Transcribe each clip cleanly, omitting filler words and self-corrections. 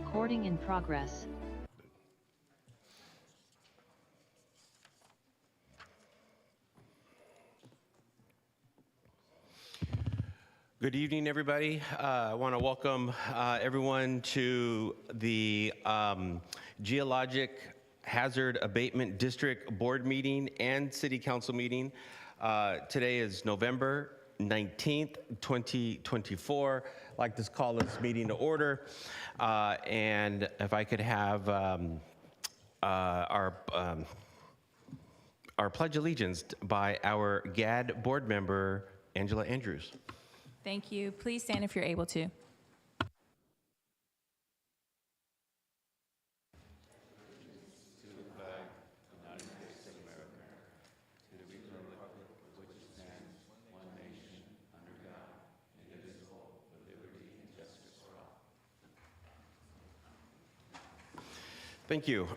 Recording in progress. Good evening, everybody. I want to welcome everyone to the Geologic Hazard Abatement District Board meeting and City Council meeting. Today is November 19th, 2024. I'd like to call this meeting to order. And if I could have our Pledge of Allegiance by our GAD board member, Angela Andrews. Thank you. Please stand if you're able to. Thank you.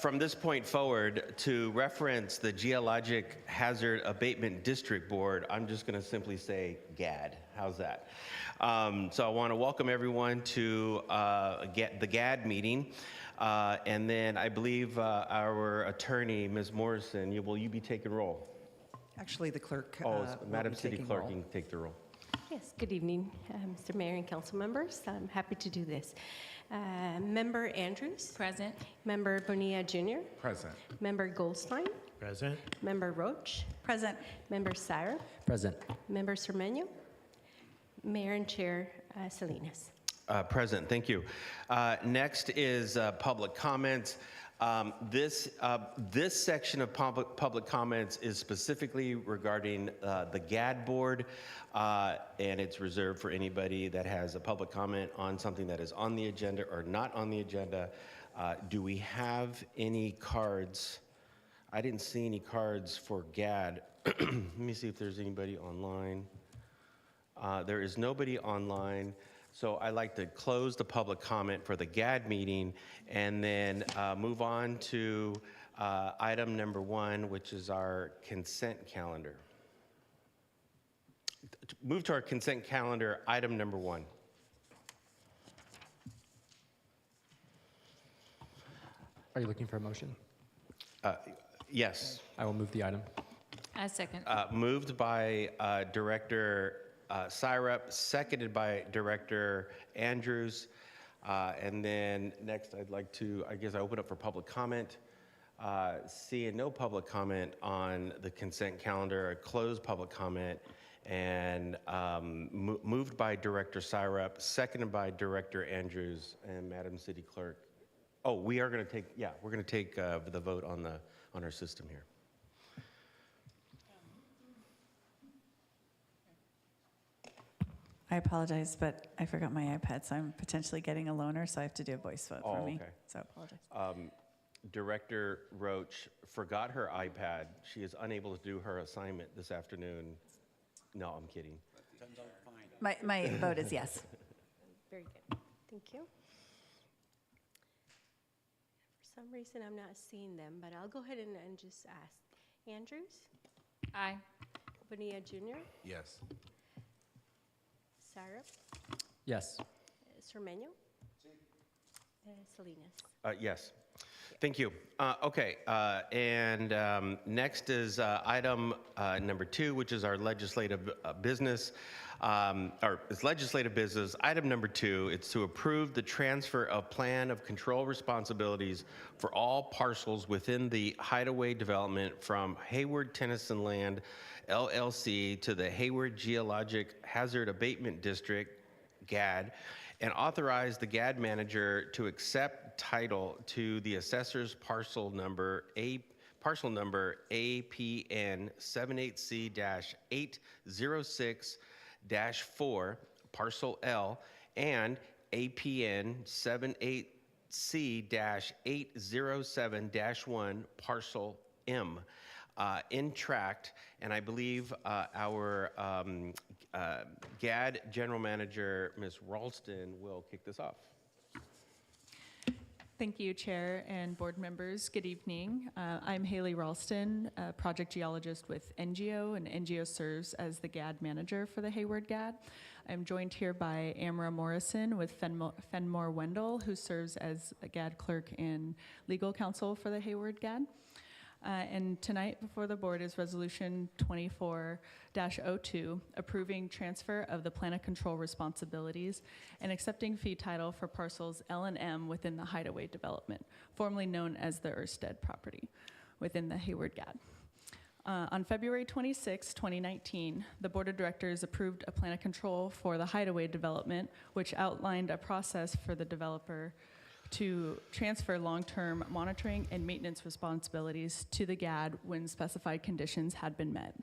From this point forward, to reference the Geologic Hazard Abatement District Board, I'm just going to simply say GAD. How's that? So I want to welcome everyone to the GAD meeting. And then I believe our attorney, Ms. Morrison, will you be taking roll? Actually, the clerk. Madam City Clerk, you can take the roll. Yes, good evening, Mr. Mayor and council members. I'm happy to do this. Member Andrews. Present. Member Bonilla Jr. Present. Member Goldstein. Present. Member Roach. Present. Member Syra. Present. Member Cermeño. Mayor and Chair Salinas. Present, thank you. Next is public comments. This section of public comments is specifically regarding the GAD board, and it's reserved for anybody that has a public comment on something that is on the agenda or not on the agenda. Do we have any cards? I didn't see any cards for GAD. Let me see if there's anybody online. There is nobody online. So I'd like to close the public comment for the GAD meeting and then move on to item number 1, which is our consent calendar. Move to our consent calendar, item number 1. Are you looking for a motion? Yes. I will move the item. I second. Moved by Director Syrup, seconded by Director Andrews. And then next I'd like to, I open up for public comment. Seeing no public comment on the consent calendar, I close public comment, and moved by Director Syrup, seconded by Director Andrews and Madam City Clerk. Oh, we are going to take, we're going to take the vote on our system here. I apologize, but I forgot my iPad, so I'm potentially getting a loaner, so I have to do a voice vote for me. Okay. So I apologize. Director Roach forgot her iPad. She is unable to do her assignment this afternoon. No, I'm kidding. My vote is yes. Very good. Thank you. For some reason, I'm not seeing them, but I'll go ahead and just ask. Andrews? Aye. Bonilla Jr.? Yes. Syrup? Yes. Cermeño? Salinas? Yes. Thank you. Okay, and next is item number 2, which is our legislative business. It's legislative business. Item number 2, it's to approve the transfer of plan of control responsibilities for all parcels within the Hideaway development from Hayward Tennyson Land LLC to the Hayward Geologic Hazard Abatement District, GAD, and authorize the GAD manager to accept title to the assessor's parcel number APN 78C-806-4, parcel L, and APN 78C-807-1, parcel M. In tract, and I believe our GAD General Manager, Ms. Ralston, will kick this off. Thank you, Chair and board members. Good evening. I'm Haley Ralston, a project geologist with NGO, and NGO serves as the GAD manager for the Hayward GAD. I'm joined here by Amara Morrison with Fenmore Wendell, who serves as a GAD clerk and legal counsel for the Hayward GAD. And tonight before the board is Resolution 24-02, approving transfer of the plan of control responsibilities and accepting fee title for parcels L and M within the Hideaway development, formerly known as the Erstead property, within the Hayward GAD. On February 26, 2019, the Board of Directors approved a plan of control for the Hideaway development, which outlined a process for the developer to transfer long-term monitoring and maintenance responsibilities to the GAD when specified conditions had been met.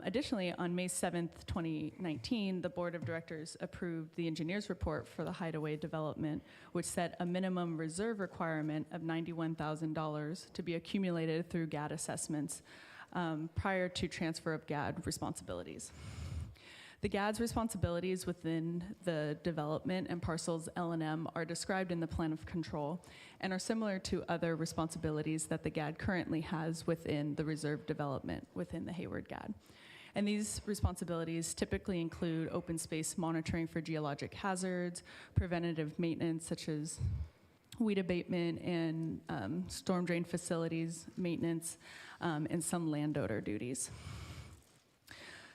Additionally, on May 7th, 2019, the Board of Directors approved the engineer's report for the Hideaway development, which set a minimum reserve requirement of $91,000 to be accumulated through GAD assessments prior to transfer of GAD responsibilities. The GAD's responsibilities within the development and parcels L and M are described in the plan of control and are similar to other responsibilities that the GAD currently has within the reserve development within the Hayward GAD. And these responsibilities typically include open space monitoring for geologic hazards, preventative maintenance such as weed abatement and storm drain facilities maintenance, and some landowner duties.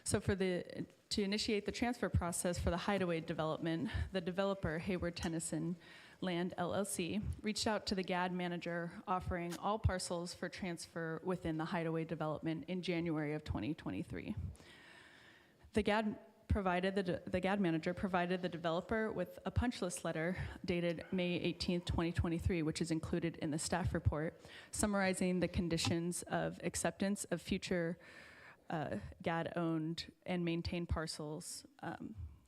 So to initiate the transfer process for the Hideaway development, the developer, Hayward Tennyson Land LLC, reached out to the GAD manager offering all parcels for transfer within the Hideaway development in January of 2023. The GAD manager provided the developer with a punch list letter dated May 18th, 2023, which is included in the staff report, summarizing the conditions of acceptance of future GAD-owned and maintained parcels,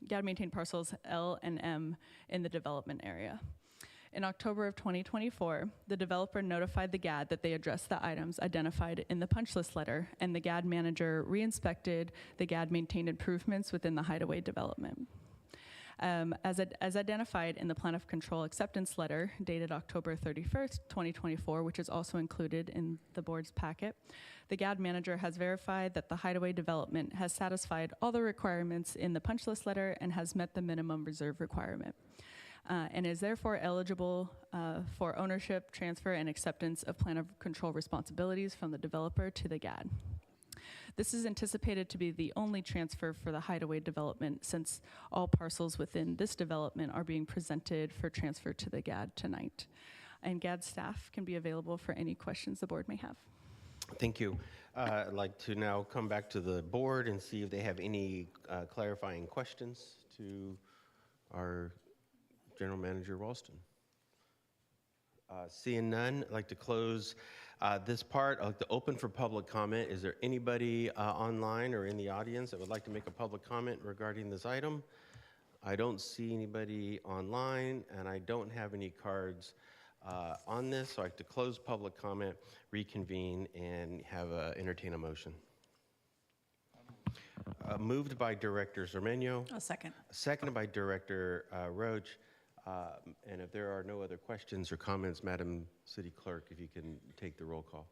GAD-maintained parcels L and M in the development area. In October of 2024, the developer notified the GAD that they addressed the items identified in the punch list letter, and the GAD manager re-inspected the GAD-maintained improvements within the Hideaway development. As identified in the plan of control acceptance letter dated October 31st, 2024, which is also included in the board's packet, the GAD manager has verified that the Hideaway development has satisfied all the requirements in the punch list letter and has met the minimum reserve requirement, and is therefore eligible for ownership, transfer, and acceptance of plan of control responsibilities from the developer to the GAD. This is anticipated to be the only transfer for the Hideaway development, since all parcels within this development are being presented for transfer to the GAD tonight. And GAD staff can be available for any questions the board may have. Thank you. I'd like to now come back to the board and see if they have any clarifying questions to our General Manager Ralston. Seeing none, I'd like to close this part. I'd like to open for public comment. Is there anybody online or in the audience that would like to make a public comment regarding this item? I don't see anybody online, and I don't have any cards on this, so I have to close public comment, reconvene, and entertain a motion. Moved by Director Zermeño. A second. Seconded by Director Roach. And if there are no other questions or comments, Madam City Clerk, if you can take the roll call.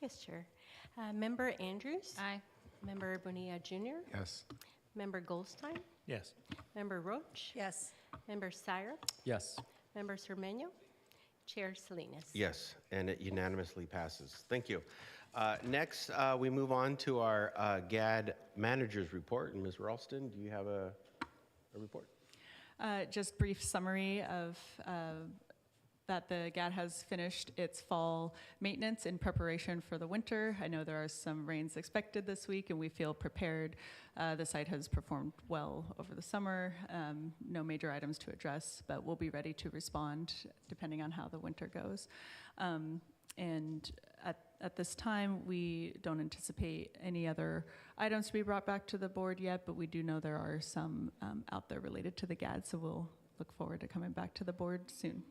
Yes, Chair. Member Andrews? Aye. Member Bonilla Jr.? Yes. Member Goldstein? Yes. Member Roach? Yes. Member Syra? Yes. Member Cermeño? Chair Salinas? Yes, and it unanimously passes. Thank you. Next, we move on to our GAD Manager's Report. And Ms. Ralston, do you have a report? Just brief summary of that the GAD has finished its fall maintenance in preparation for the winter. I know there are some rains expected this week, and we feel prepared. The site has performed well over the summer. No major items to address, but we'll be ready to respond depending on how the winter goes. And at this time, we don't anticipate any other items to be brought back to the board yet, but we do know there are some out there related to the GAD, so we'll look forward to coming back to the board soon.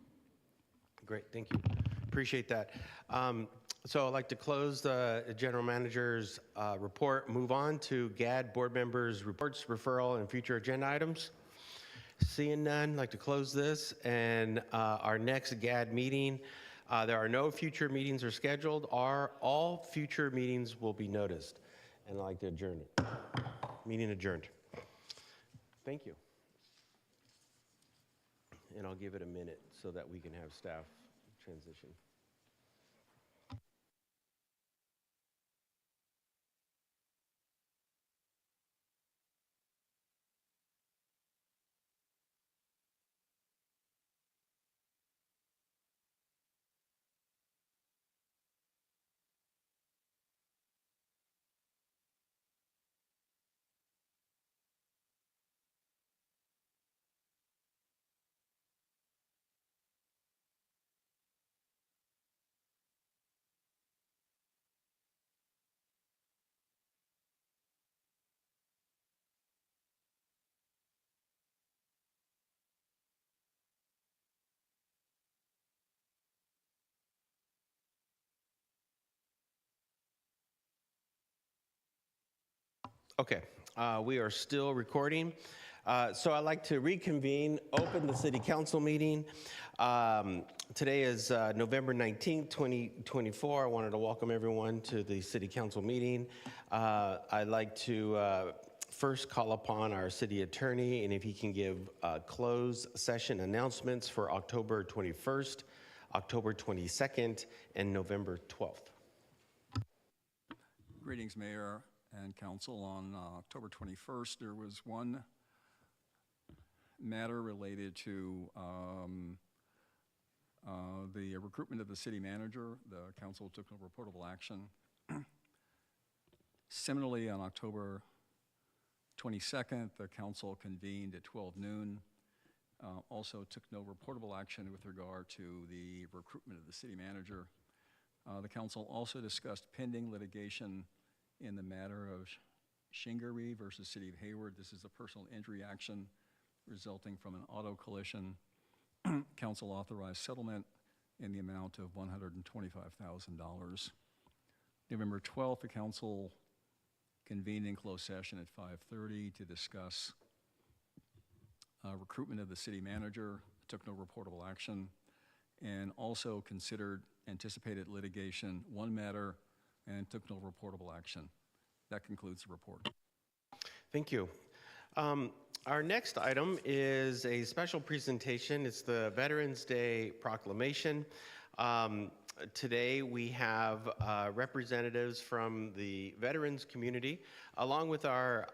Great, thank you. Appreciate that. So I'd like to close the General Manager's report, move on to GAD Board Members' reports, referral, and future agenda items. Seeing none, I'd like to close this. And our next GAD meeting, there are no future meetings are scheduled. All future meetings will be noticed. and I'd like to adjourn it. Meeting adjourned. Thank you. And I'll give it a minute so that we can have staff transition. Okay, we are still recording. So I'd like to reconvene, open the city council meeting. Today is November 19th, 2024. I wanted to welcome everyone to the city council meeting. I'd like to first call upon our city attorney, and if he can give closed session announcements for October 21st, October 22nd, and November 12th. Greetings, Mayor and Council. On October 21st, there was one matter related to the recruitment of the city manager. The council took no reportable action. Similarly, on October 22nd, the council convened at 12 noon. Also took no reportable action with regard to the recruitment of the city manager. The council also discussed pending litigation in the matter of Shingaree versus City of Hayward. This is a personal injury action resulting from an auto collision. Council authorized settlement in the amount of $125,000. November 12th, the council convened in closed session at 5:30 to discuss recruitment of the city manager, took no reportable action, and also considered anticipated litigation, one matter, and took no reportable action. That concludes the report. Thank you. Our next item is a special presentation. It's the Veterans Day Proclamation. Today we have representatives from the veterans community, along with our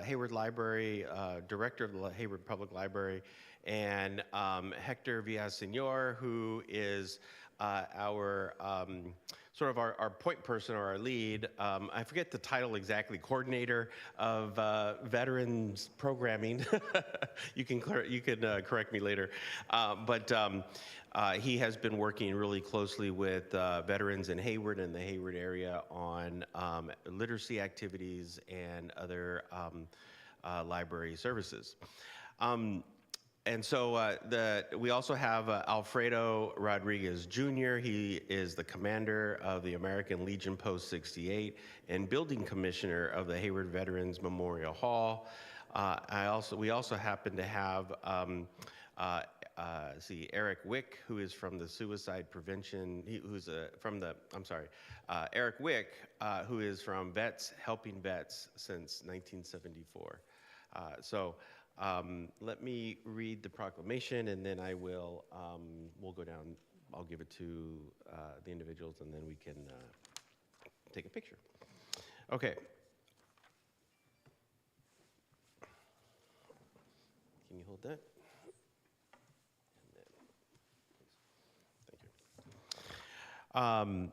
Hayward Library, Director of the Hayward Public Library, and Hector Villaseñor, who is our sort of our point person or our lead. I forget the title exactly, coordinator of veterans programming. You can correct me later. But he has been working really closely with veterans in Hayward and the Hayward area on literacy activities and other library services. And so we also have Alfredo Rodriguez Jr. He is the commander of the American Legion Post 68 and building commissioner of the Hayward Veterans Memorial Hall. We also happen to have Eric Wick, who is from the suicide prevention. Eric Wick, who is from Vets Helping Vets since 1974. Let me read the proclamation, and then we'll go down. I'll give it to the individuals, and then we can take a picture. Okay. Can you hold that? Thank you.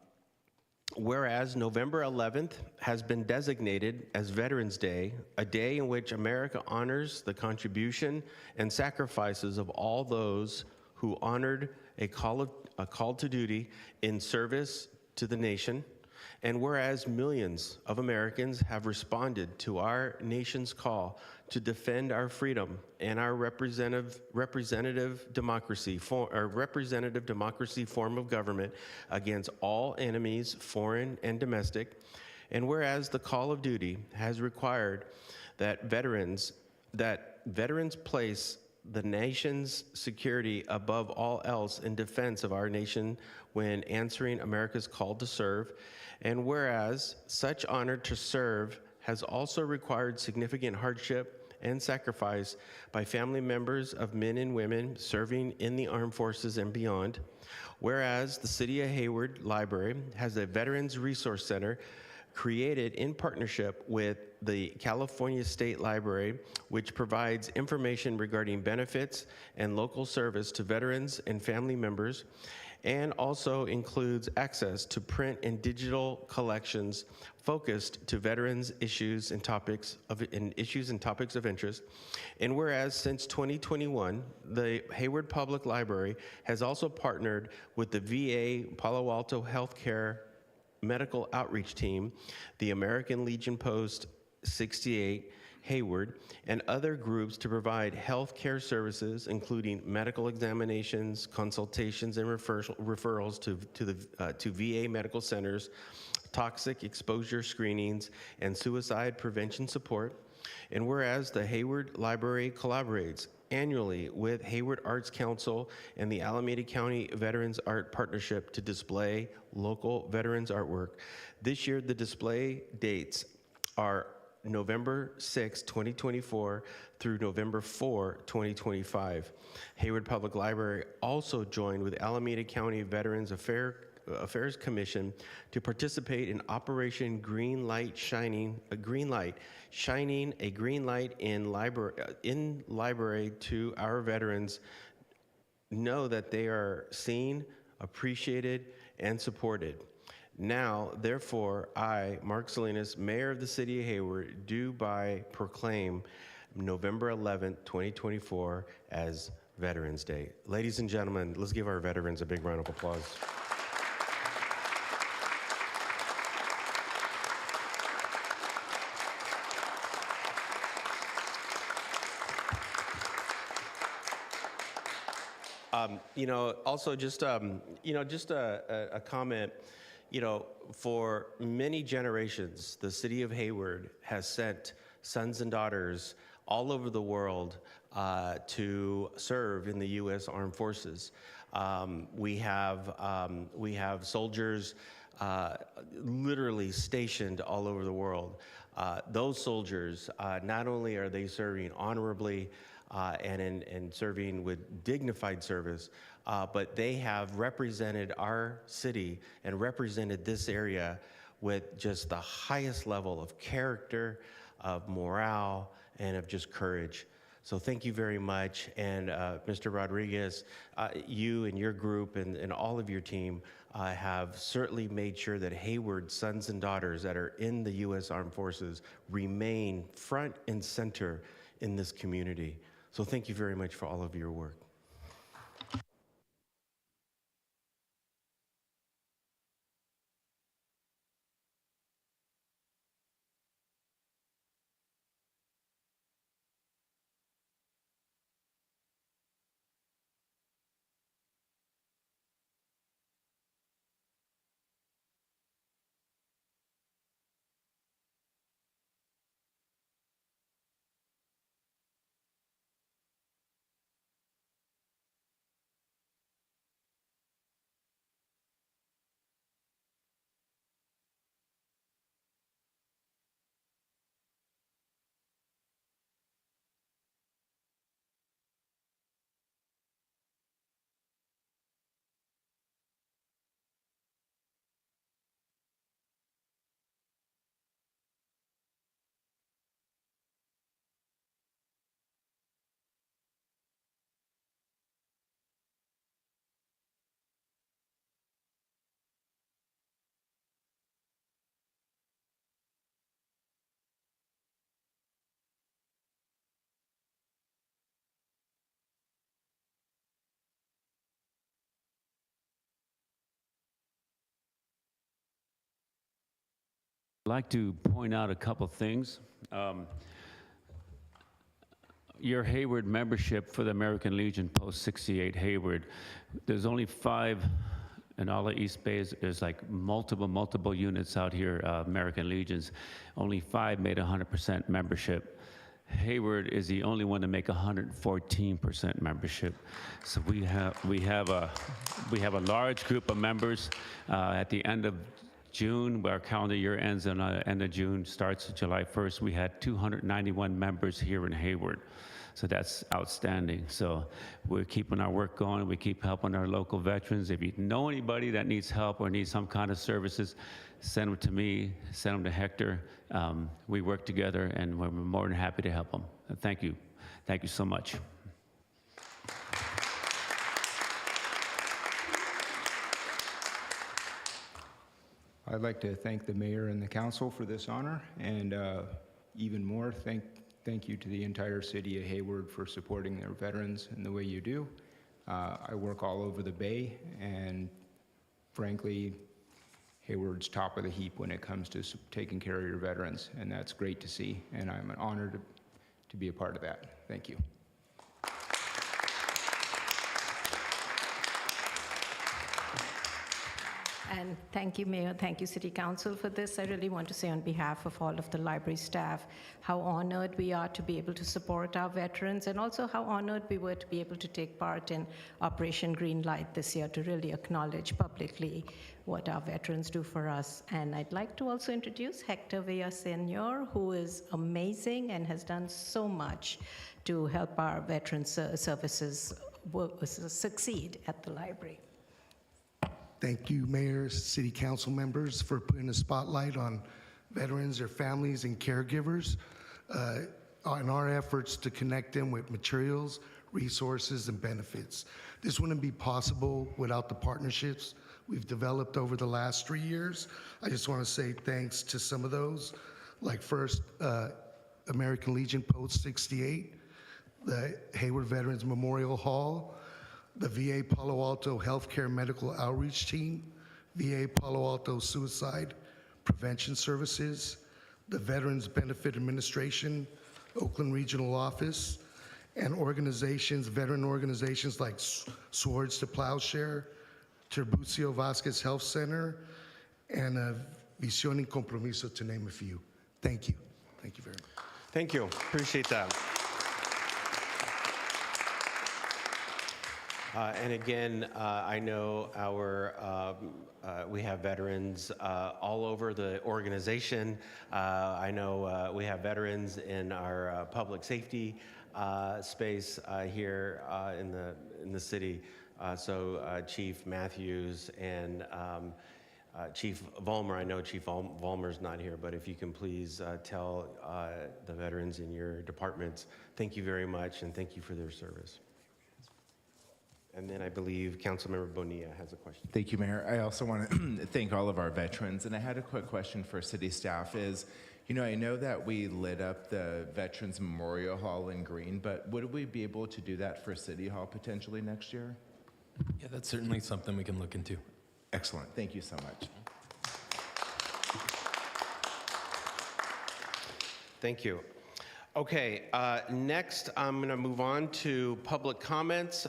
Whereas November 11th has been designated as Veterans Day, a day in which America honors the contribution and sacrifices of all those who honored a call to duty in service to the nation, and whereas millions of Americans have responded to our nation's call to defend our freedom and our representative democracy form of government against all enemies, foreign and domestic, and whereas the call of duty has required that veterans place the nation's security above all else in defense of our nation when answering America's call to serve, and whereas such honor to serve has also required significant hardship and sacrifice by family members of men and women serving in the armed forces and beyond. Whereas the City of Hayward Library has a Veterans Resource Center created in partnership with the California State Library, which provides information regarding benefits and local service to veterans and family members, and also includes access to print and digital collections focused to veterans issues and topics of interest. And whereas since 2021, the Hayward Public Library has also partnered with the VA Palo Alto Healthcare Medical Outreach Team, the American Legion Post 68 Hayward, and other groups to provide health care services, including medical examinations, consultations, and referrals to VA medical centers, toxic exposure screenings, and suicide prevention support. And whereas the Hayward Library collaborates annually with Hayward Arts Council and the Alameda County Veterans Art Partnership to display local veterans artwork. This year, the display dates are November 6, 2024 through November 4, 2025. Hayward Public Library also joined with Alameda County Veterans Affairs Commission to participate in Operation Green Light Shining a green light in library to our veterans know that they are seen, appreciated, and supported. Now, therefore, I, Mark Salinas, Mayor of the City of Hayward, do by proclaim November 11th, 2024 as Veterans Day. Ladies and gentlemen, let's give our veterans a big round of applause. Also just a comment, for many generations, the City of Hayward has sent sons and daughters all over the world to serve in the U.S. Armed Forces. We have soldiers literally stationed all over the world. Those soldiers, not only are they serving honorably and serving with dignified service, but they have represented our city and represented this area with just the highest level of character, of morale, and of just courage. So thank you very much. And Mr. Rodriguez, you and your group and all of your team have certainly made sure that Hayward's sons and daughters that are in the U.S. Armed Forces remain front and center in this community. So thank you very much for all of your work. I'd like to point out a couple things. Your Hayward membership for the American Legion Post 68 Hayward, there's only 5 in all of East Bay. There's like multiple units out here, American Legions. Only 5 made 100% membership. Hayward is the only one to make 114% membership. So we have a large group of members. At the end of June, our calendar year ends on end of June, starts July 1st, we had 291 members here in Hayward. So that's outstanding. So we're keeping our work going. We keep helping our local veterans. If you know anybody that needs help or needs some kind of services, send them to me, send them to Hector. We work together, and we're more than happy to help them. Thank you. Thank you so much. I'd like to thank the mayor and the council for this honor, and even more, thank you to the entire city of Hayward for supporting their veterans in the way you do. I work all over the Bay, and frankly, Hayward's top of the heap when it comes to taking care of your veterans, and that's great to see, and I'm honored to be a part of that. Thank you. And thank you, Mayor. Thank you, City Council, for this. I really want to say on behalf of all of the library staff how honored we are to be able to support our veterans, and also how honored we were to be able to take part in Operation Greenlight this year to really acknowledge publicly what our veterans do for us. And I'd like to also introduce Hector Villa Sr., who is amazing and has done so much to help our veterans services succeed at the library. Thank you, Mayor, City Council members, for putting a spotlight on veterans, their families, and caregivers in our efforts to connect them with materials, resources, and benefits. This wouldn't be possible without the partnerships we've developed over the last 3 years. I just want to say thanks to some of those, like first, American Legion Post 68, the Hayward Veterans Memorial Hall, the VA Palo Alto Healthcare Medical Outreach Team, VA Palo Alto Suicide Prevention Services, the Veterans Benefit Administration, Oakland Regional Office, and organizations, veteran organizations like Swords to Plowshare, Tiburcio Vasquez Health Center, and Visión y Compromiso, to name a few. Thank you. Thank you very much. Thank you. Appreciate that. And again, I know we have veterans all over the organization. I know we have veterans in our public safety space here in the city. So Chief Matthews and Chief Vollmer, I know Chief Vollmer's not here, but if you can please tell the veterans in your departments, thank you very much, and thank you for their service. And then I believe Councilmember Bonilla has a question. Thank you, Mayor. I also want to thank all of our veterans. And I had a quick question for city staff is, I know that we lit up the Veterans Memorial Hall in green, but would we be able to do that for City Hall potentially next year? Yeah, that's certainly something we can look into. Excellent. Thank you so much. Thank you. Okay, next I'm going to move on to public comments,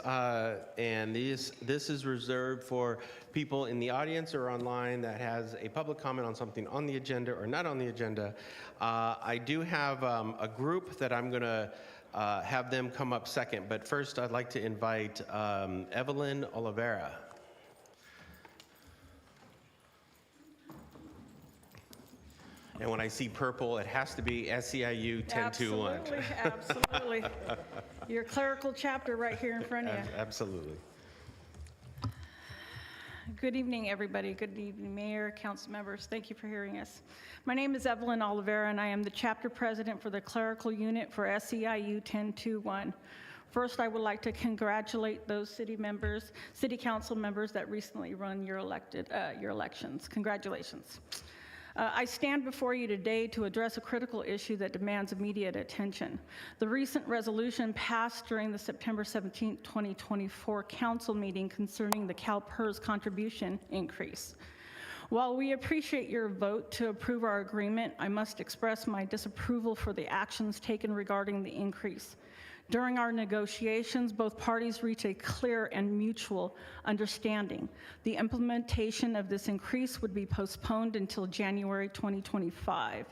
and this is reserved for people in the audience or online that has a public comment on something on the agenda or not on the agenda. I do have a group that I'm going to have them come up second, but first I'd like to invite Evelyn Oliveira. And when I see purple, it has to be SEIU 1021. Absolutely. Your clerical chapter right here in front of you. Absolutely. Good evening, everybody. Good evening, Mayor, council members. Thank you for hearing us. My name is Evelyn Oliveira, and I am the chapter president for the clerical unit for SEIU 1021. First, I would like to congratulate those city council members that recently run your elections. Congratulations. I stand before you today to address a critical issue that demands immediate attention. The recent resolution passed during the September 17, 2024 council meeting concerning the CalPERS contribution increase. While we appreciate your vote to approve our agreement, I must express my disapproval for the actions taken regarding the increase. During our negotiations, both parties reached a clear and mutual understanding. The implementation of this increase would be postponed until January 2025.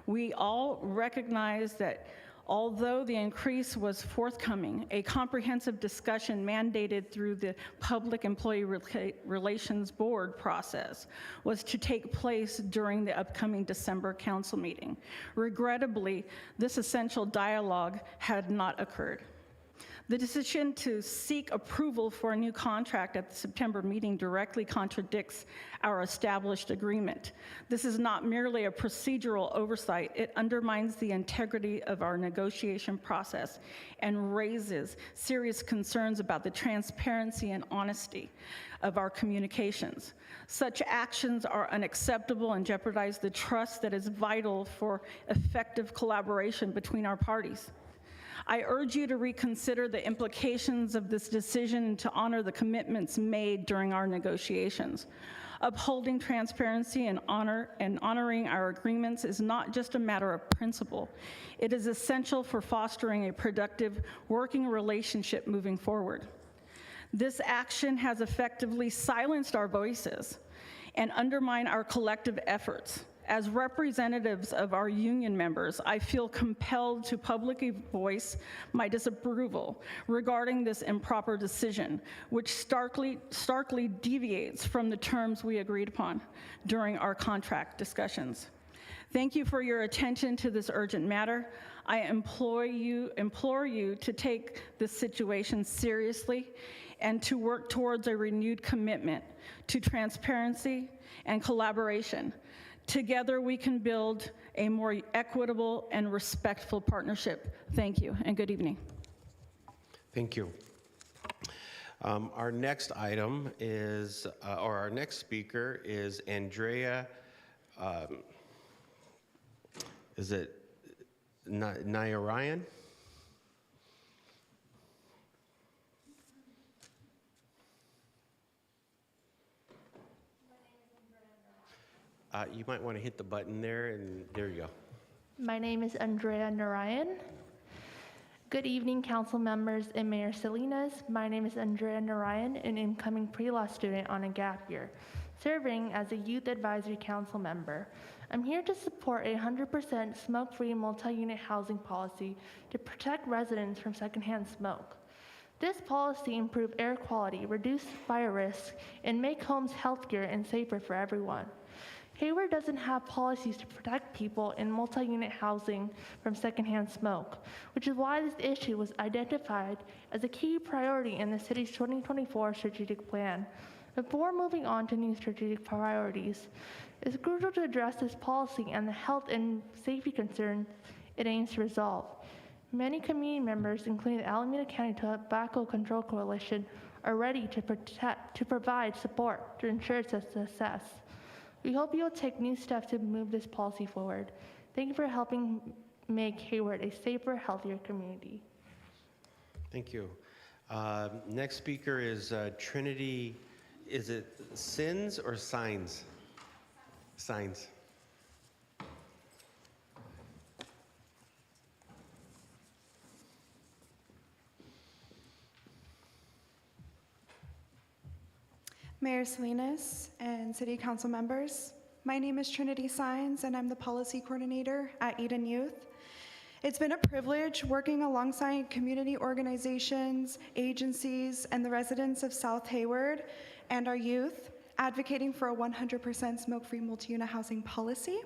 We all recognize that Although the increase was forthcoming, a comprehensive discussion mandated through the Public Employee Relations Board process was to take place during the upcoming December council meeting. Regrettably, this essential dialogue had not occurred. The decision to seek approval for a new contract at the September meeting directly contradicts our established agreement. This is not merely a procedural oversight, it undermines the integrity of our negotiation process and raises serious concerns about the transparency and honesty of our communications. Such actions are unacceptable and jeopardize the trust that is vital for effective collaboration between our parties. I urge you to reconsider the implications of this decision to honor the commitments made during our negotiations. Upholding transparency and honoring our agreements is not just a matter of principle. It is essential for fostering a productive working relationship moving forward. This action has effectively silenced our voices and undermined our collective efforts. As representatives of our union members, I feel compelled to publicly voice my disapproval regarding this improper decision, which starkly deviates from the terms we agreed upon during our contract discussions. Thank you for your attention to this urgent matter. I implore you to take this situation seriously and to work towards a renewed commitment to transparency and collaboration. Together, we can build a more equitable and respectful partnership. Thank you, and good evening. Thank you. Our next item is, or our next speaker is Andrea, is it Nayarayan? You might want to hit the button there, and there you go. My name is Andrea Narayan. Good evening, council members and Mayor Salinas. My name is Andrea Narayan, an incoming pre-law student on a gap year, serving as a youth advisory council member. I'm here to support a 100% smoke-free multi-unit housing policy to protect residents from secondhand smoke. This policy improves air quality, reduce fire risk, and make homes healthier and safer for everyone. Hayward doesn't have policies to protect people in multi-unit housing from secondhand smoke, which is why this issue was identified as a key priority in the city's 2024 strategic plan. Before moving on to new strategic priorities, it's crucial to address this policy and the health and safety concerns it aims to resolve. Many community members, including the Alameda County Tobacco Control Coalition, are ready to provide support to ensure its success. We hope you will take new steps to move this policy forward. Thank you for helping make Hayward a safer, healthier community. Thank you. Next speaker is Trinity, is it Sins or Signs? Signs. Mayor Salinas and City Council members, my name is Trinity Signs and I'm the Policy Coordinator at Eden Youth. It's been a privilege working alongside community organizations, agencies, and the residents of South Hayward and our youth, advocating for a 100% smoke-free multi-unit housing policy.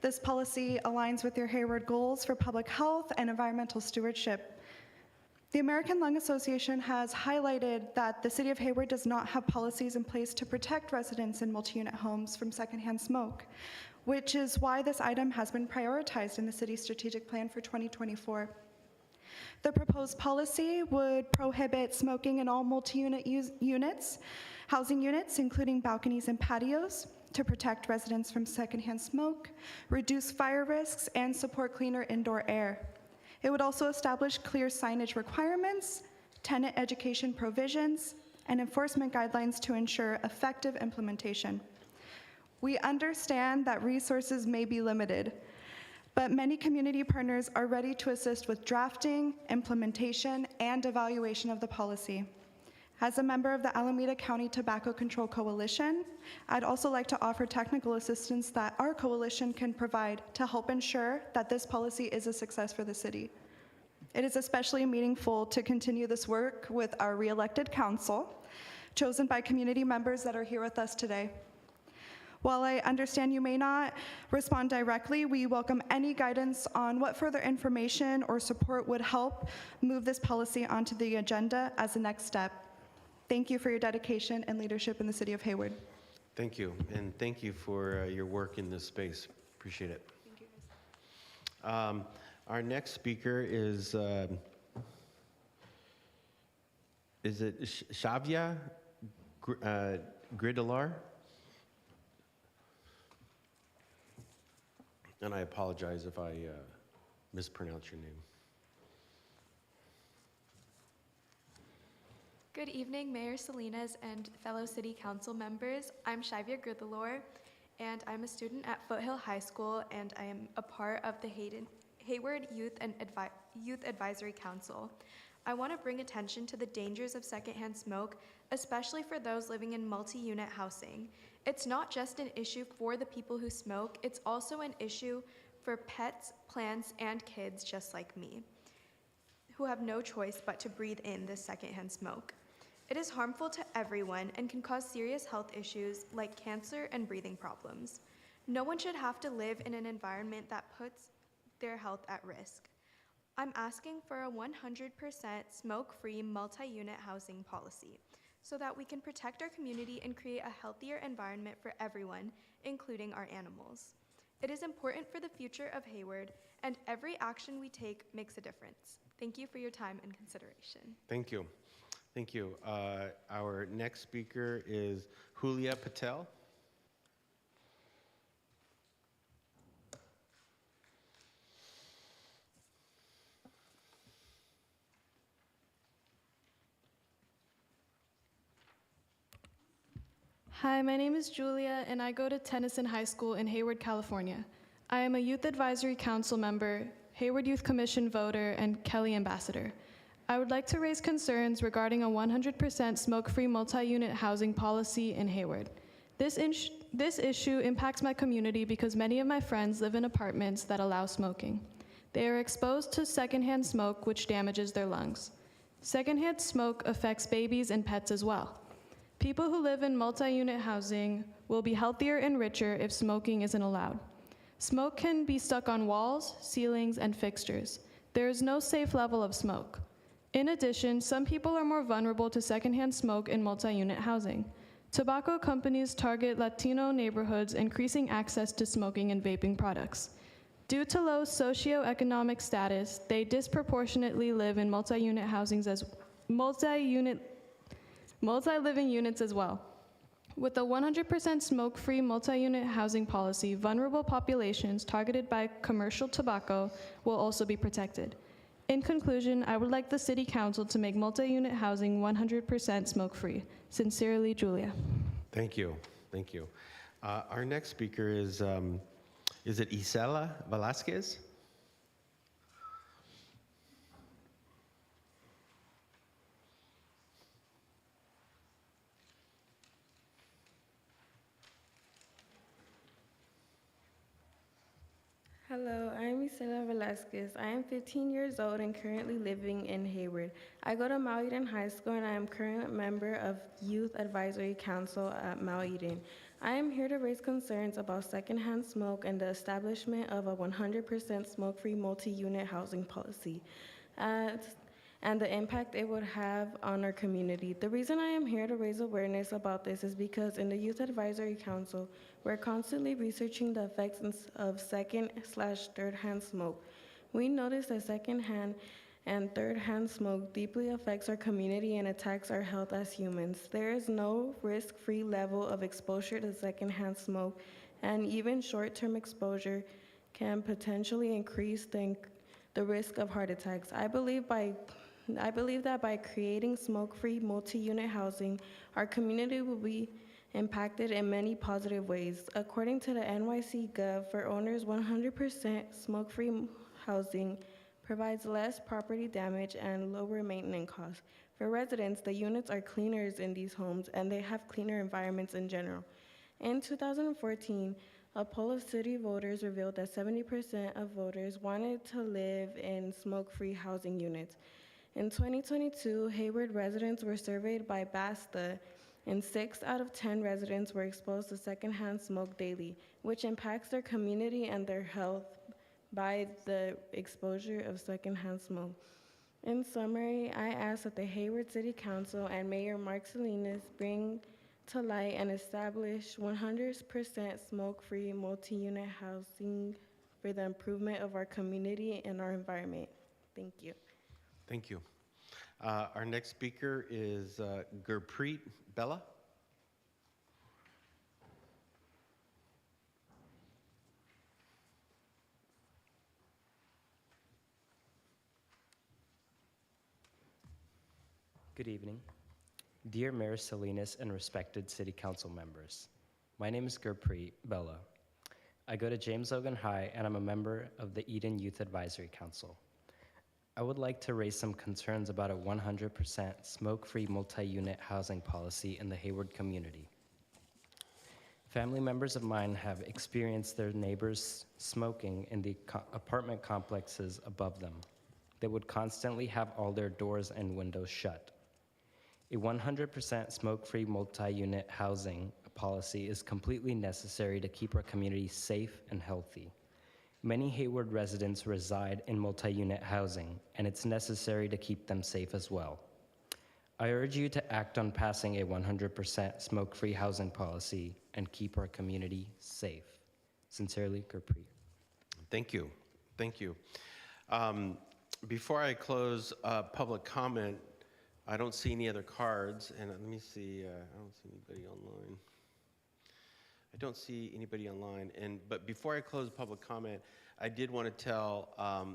This policy aligns with your Hayward goals for public health and environmental stewardship. The American Lung Association has highlighted that the City of Hayward does not have policies in place to protect residents in multi-unit homes from secondhand smoke, which is why this item has been prioritized in the city's strategic plan for 2024. The proposed policy would prohibit smoking in all multi-unit housing units, including balconies and patios, to protect residents from secondhand smoke, reduce fire risks, and support cleaner indoor air. It would also establish clear signage requirements, tenant education provisions, and enforcement guidelines to ensure effective implementation. We understand that resources may be limited, but many community partners are ready to assist with drafting, implementation, and evaluation of the policy. As a member of the Alameda County Tobacco Control Coalition, I'd also like to offer technical assistance that our coalition can provide to help ensure that this policy is a success for the city. It is especially meaningful to continue this work with our re-elected council, chosen by community members that are here with us today. While I understand you may not respond directly, we welcome any guidance on what further information or support would help move this policy onto the agenda as the next step. Thank you for your dedication and leadership in the city of Hayward. Thank you, and thank you for your work in this space. Appreciate it. Thank you. Our next speaker is it Shavia Gridalar? And I apologize if I mispronounce your name. Good evening, Mayor Salinas and fellow City Council members. I'm Shavia Gridalor, and I'm a student at Foothill High School, and I am a part of the Hayward Youth Advisory Council. I want to bring attention to the dangers of secondhand smoke, especially for those living in multi-unit housing. It's not just an issue for the people who smoke, it's also an issue for pets, plants, and kids just like me, who have no choice but to breathe in this secondhand smoke. It is harmful to everyone and can cause serious health issues like cancer and breathing problems. No one should have to live in an environment that puts their health at risk. I'm asking for a 100% smoke-free multi-unit housing policy so that we can protect our community and create a healthier environment for everyone, including our animals. It is important for the future of Hayward, and every action we take makes a difference. Thank you for your time and consideration. Thank you. Thank you. Our next speaker is Julia Patel. Hi, my name is Julia, and I go to Tennyson High School in Hayward, California. I am a Youth Advisory Council member, Hayward Youth Commission voter, and Kelly ambassador. I would like to raise concerns regarding a 100% smoke-free multi-unit housing policy in Hayward. This issue impacts my community because many of my friends live in apartments that allow smoking. They are exposed to secondhand smoke, which damages their lungs. Secondhand smoke affects babies and pets as well. People who live in multi-unit housing will be healthier and richer if smoking isn't allowed. Smoke can be stuck on walls, ceilings, and fixtures. There is no safe level of smoke. In addition, some people are more vulnerable to secondhand smoke in multi-unit housing. Tobacco companies target Latino neighborhoods, increasing access to smoking and vaping products. Due to low socioeconomic status, they disproportionately live in multi-living units as well. With a 100% smoke-free multi-unit housing policy, vulnerable populations targeted by commercial tobacco will also be protected. In conclusion, I would like the City Council to make multi-unit housing 100% smoke-free. Sincerely, Julia. Thank you. Thank you. Our next speaker is it Isela Velasquez? Hello, I'm Isela Velasquez. I am 15 years old and currently living in Hayward. I go to Mount Eden High School and I am currently a member of Youth Advisory Council at Mount Eden. I am here to raise concerns about secondhand smoke and the establishment of a 100% smoke-free multi-unit housing policy and the impact it would have on our community. The reason I am here to raise awareness about this is because in the Youth Advisory Council, we're constantly researching the effects of second/third-hand smoke. We notice that second-hand and third-hand smoke deeply affects our community and attacks our health as humans. There is no risk-free level of exposure to second-hand smoke, and even short-term exposure can potentially increase the risk of heart attacks. I believe that by creating smoke-free multi-unit housing, our community will be impacted in many positive ways. According to the NYC Gov, for owners, 100% smoke-free housing provides less property damage and lower maintenance costs. For residents, the units are cleaners in these homes and they have cleaner environments in general. In 2014, a poll of city voters revealed that 70% of voters wanted to live in smoke-free housing units. In 2022, Hayward residents were surveyed by BASTA, and 6 out of 10 residents were exposed to secondhand smoke daily, which impacts their community and their health by the exposure of secondhand smoke. In summary, I ask that the Hayward City Council and Mayor Mark Salinas bring to light and establish 100% smoke-free multi-unit housing for the improvement of our community and our environment. Thank you. Thank you. Our next speaker is Gurpreet Bella. Good evening. Dear Mayor Salinas and respected City Council members, my name is Gurpreet Bella. I go to James Logan High and I'm a member of the Eden Youth Advisory Council. I would like to raise some concerns about a 100% smoke-free multi-unit housing policy in the Hayward community. Family members of mine have experienced their neighbors smoking in the apartment complexes above them. They would constantly have all their doors and windows shut. A 100% smoke-free multi-unit housing policy is completely necessary to keep our community safe and healthy. Many Hayward residents reside in multi-unit housing, and it's necessary to keep them safe as well. I urge you to act on passing a 100% smoke-free housing policy and keep our community safe. Sincerely, Gurpreet. Thank you. Thank you. Before I close public comment, I don't see any other cards, and let me see, I don't see anybody online. I don't see anybody online, but before I close public comment, I did want to tell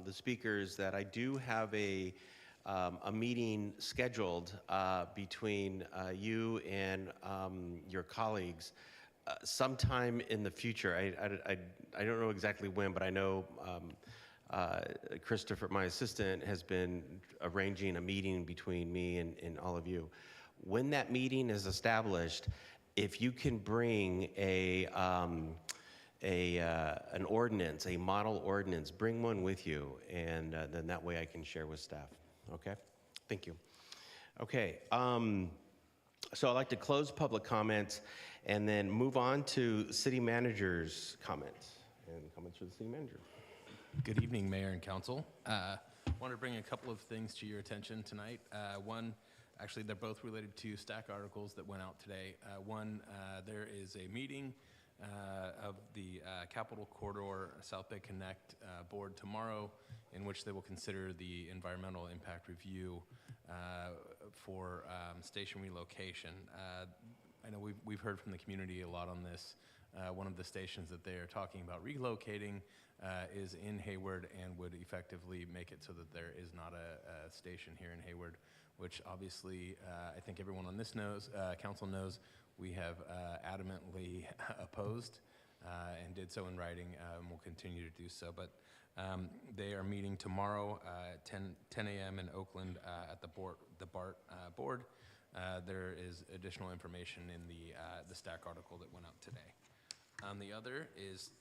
the speakers that I do have a meeting scheduled between you and your colleagues sometime in the future. I don't know exactly when, but I know Christopher, my assistant, has been arranging a meeting between me and all of you. When that meeting is established, if you can bring an ordinance, a model ordinance, bring one with you, and then that way I can share with staff. Okay? Thank you. Okay. So I'd like to close public comments and then move on to city manager's comments and comments for the city manager. Good evening, Mayor and Council. I want to bring a couple of things to your attention tonight. One, actually, they're both related to stack articles that went out today. One, there is a meeting of the Capital Corridor South Bay Connect board tomorrow in which they will consider the environmental impact review for station relocation. I know we've heard from the community a lot on this. One of the stations that they are talking about relocating is in Hayward and would effectively make it so that there is not a station here in Hayward, which obviously I think everyone on this council knows we have adamantly opposed and did so in writing and will continue to do so. But they are meeting tomorrow at 10 a.m. in Oakland at the BART board. There is additional information in the stack article that went out today. The other is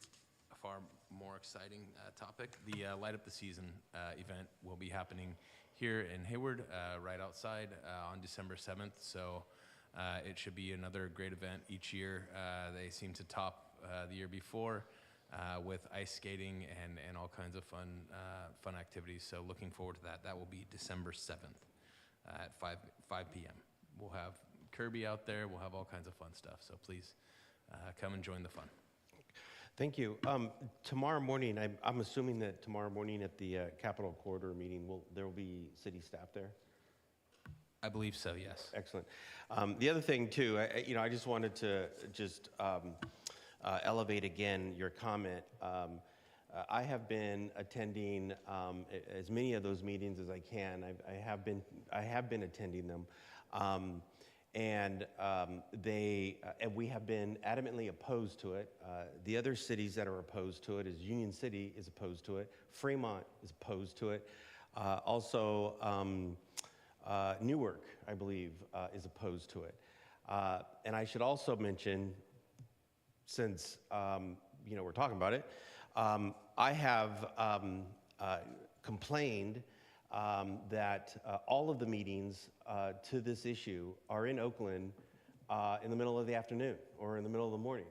a far more exciting topic. The Light Up the Season event will be happening here in Hayward, right outside on December 7th. So it should be another great event each year. They seem to top the year before with ice skating and all kinds of fun activities. So looking forward to that. That will be December 7th at 5 p.m. We'll have Kirby out there. We'll have all kinds of fun stuff. So please come and join the fun. Thank you. Tomorrow morning, I'm assuming that tomorrow morning at the Capital Corridor meeting, there will be city staff there? I believe so, yes. Excellent. The other thing, too, I just wanted to elevate again your comment. I have been attending as many of those meetings as I can. I have been attending them. And and we have been adamantly opposed to it. The other cities that are opposed to it is Union City is opposed to it. Fremont is opposed to it. Also, Newark, I believe, is opposed to it. And I should also mention, since we're talking about it, I have complained that all of the meetings to this issue are in Oakland in the middle of the afternoon or in the middle of the morning,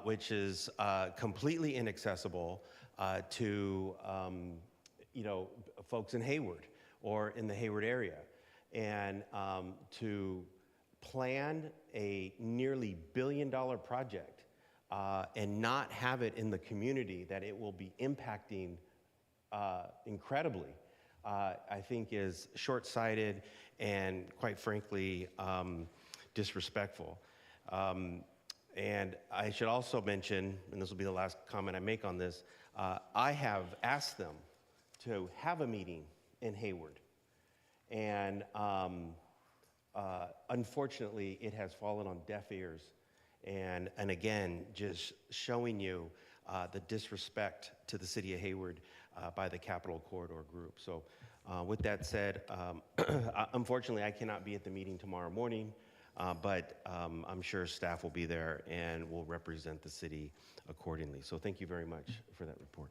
which is completely inaccessible to folks in Hayward or in the Hayward area. And to plan a nearly $1 billion project and not have it in the community that it will be impacting incredibly, I think is short-sighted and, quite frankly, disrespectful. And I should also mention, and this will be the last comment I make on this, I have asked them to have a meeting in Hayward. And unfortunately, it has fallen on deaf ears. And again, just showing you the disrespect to the city of Hayward by the Capital Corridor Group. So with that said, unfortunately, I cannot be at the meeting tomorrow morning, but I'm sure staff will be there and will represent the city accordingly. So thank you very much for that report.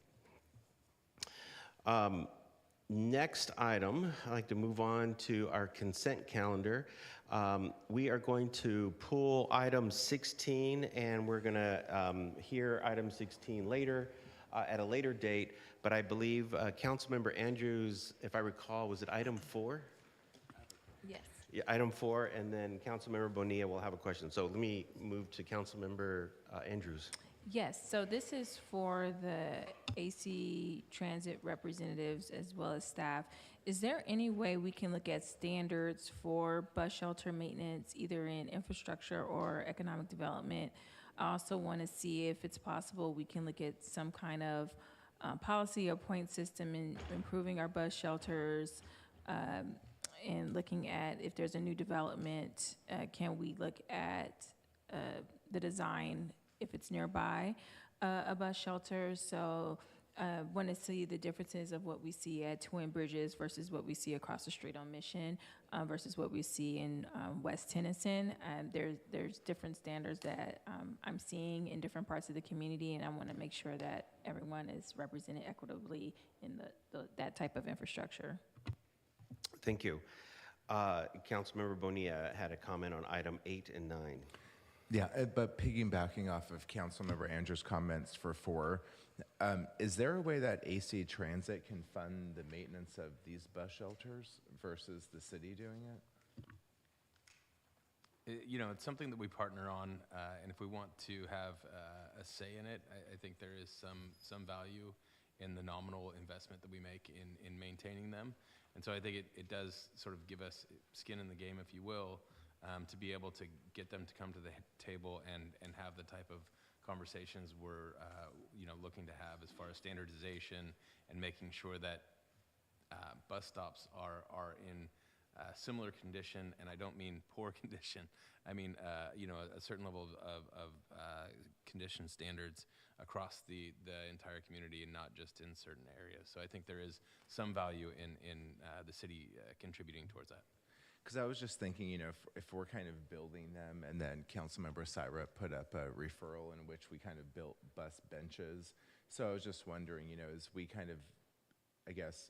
Next item, I'd like to move on to our consent calendar. We are going to pull item 16, and we're going to hear item 16 later, at a later date. But I believe Councilmember Andrews, if I recall, was it item 4? Yes. Yeah, item 4, and then Councilmember Bonilla will have a question. So let me move to Councilmember Andrews. Yes, so this is for the AC Transit representatives as well as staff. Is there any way we can look at standards for bus shelter maintenance, either in infrastructure or economic development? I also want to see if it's possible we can look at some kind of policy or point system in improving our bus shelters, and looking at if there's a new development, can we look at the design if it's nearby a bus shelter? So want to see the differences of what we see at Twin Bridges versus what we see across the street on Mission versus what we see in West Tennyson. There's different standards that I'm seeing in different parts of the community, and I want to make sure that everyone is represented equitably in that type of infrastructure. Thank you. Councilmember Bonilla had a comment on item 8 and 9. Yeah, but piggybacking off of Councilmember Andrews' comments for 4, is there a way that AC Transit can fund the maintenance of these bus shelters versus the city doing it? It's something that we partner on, and if we want to have a say in it, I think there is some value in the nominal investment that we make in maintaining them. And so I think it does sort of give us skin in the game, if you will, to be able to get them to come to the table and have the type of conversations we're looking to have as far as standardization and making sure that bus stops are in similar condition, and I don't mean poor condition. I mean a certain level of condition standards across the entire community and not just in certain areas. So I think there is some value in the city contributing towards that. Because I was just thinking, if we're kind of building them, and then Councilmember Syra put up a referral in which we kind of built bus benches. So I was just wondering, as we kind of, I guess,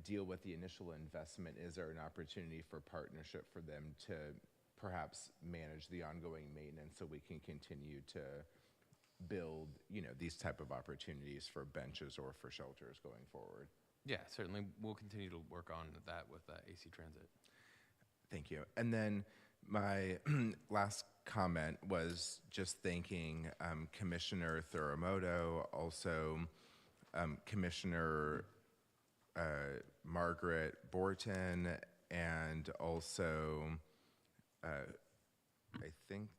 deal with the initial investment, is there an opportunity for partnership for them to perhaps manage the ongoing maintenance so we can continue to build, these type of opportunities for benches or for shelters going forward? Yeah, certainly. We'll continue to work on that with AC Transit. Thank you. And then my last comment was just thanking Commissioner Thuramoto, also Commissioner Margaret Borton, and also I think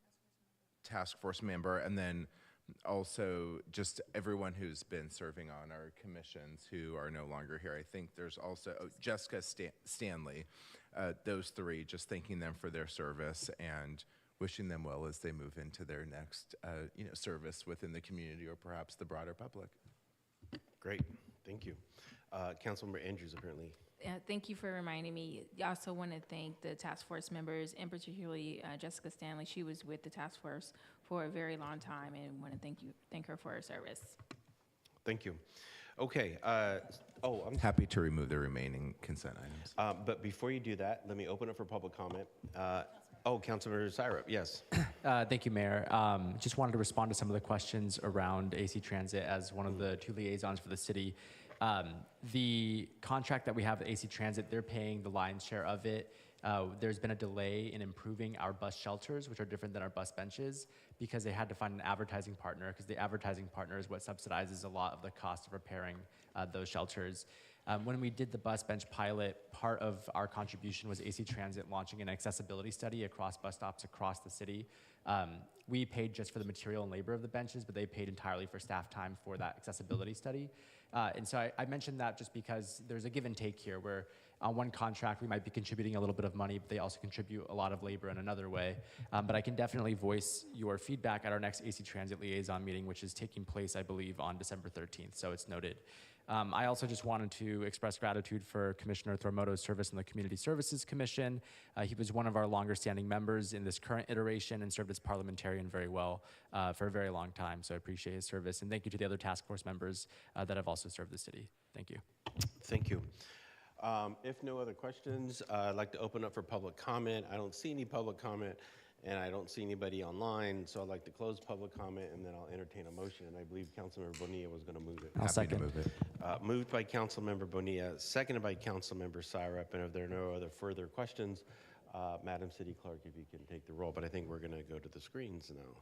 task force member, and then Also, just everyone who's been serving on our commissions who are no longer here. I think there's also Jessica Stanley. Those three, just thanking them for their service and wishing them well as they move into their next service within the community or perhaps the broader public. Great, thank you. Councilmember Andrews, apparently. Thank you for reminding me. I also want to thank the task force members, and particularly Jessica Stanley. She was with the task force for a very long time, and want to thank her for her service. Thank you. Okay. I'm happy to remove the remaining consent items. But before you do that, let me open up for public comment. Councilmember Syrup, yes. Thank you, Mayor. Just wanted to respond to some of the questions around AC Transit as one of the two liaisons for the city. The contract that we have with AC Transit, they're paying the lion's share of it. There's been a delay in improving our bus shelters, which are different than our bus benches, because they had to find an advertising partner, because the advertising partner is what subsidizes a lot of the cost of repairing those shelters. When we did the bus bench pilot, part of our contribution was AC Transit launching an accessibility study across bus stops across the city. We paid just for the material and labor of the benches, but they paid entirely for staff time for that accessibility study. And so I mentioned that just because there's a give and take here where on one contract we might be contributing a little bit of money, but they also contribute a lot of labor in another way. But I can definitely voice your feedback at our next AC Transit Liaison meeting, which is taking place, I believe, on December 13th, so it's noted. I also just wanted to express gratitude for Commissioner Thormoto's service in the Community Services Commission. He was one of our longer standing members in this current iteration and served as parliamentarian very well for a very long time, so I appreciate his service. And thank you to the other task force members that have also served the city. Thank you. Thank you. If no other questions, I'd like to open up for public comment. I don't see any public comment, and I don't see anybody online, so I'd like to close public comment, and then I'll entertain a motion. And I believe Councilmember Bonilla was going to move it. I'll second. Move it. Moved by Councilmember Bonilla, seconded by Councilmember Syrup. And if there are no other further questions, Madam City Clerk, if you can take the roll. But I think we're going to go to the screens now.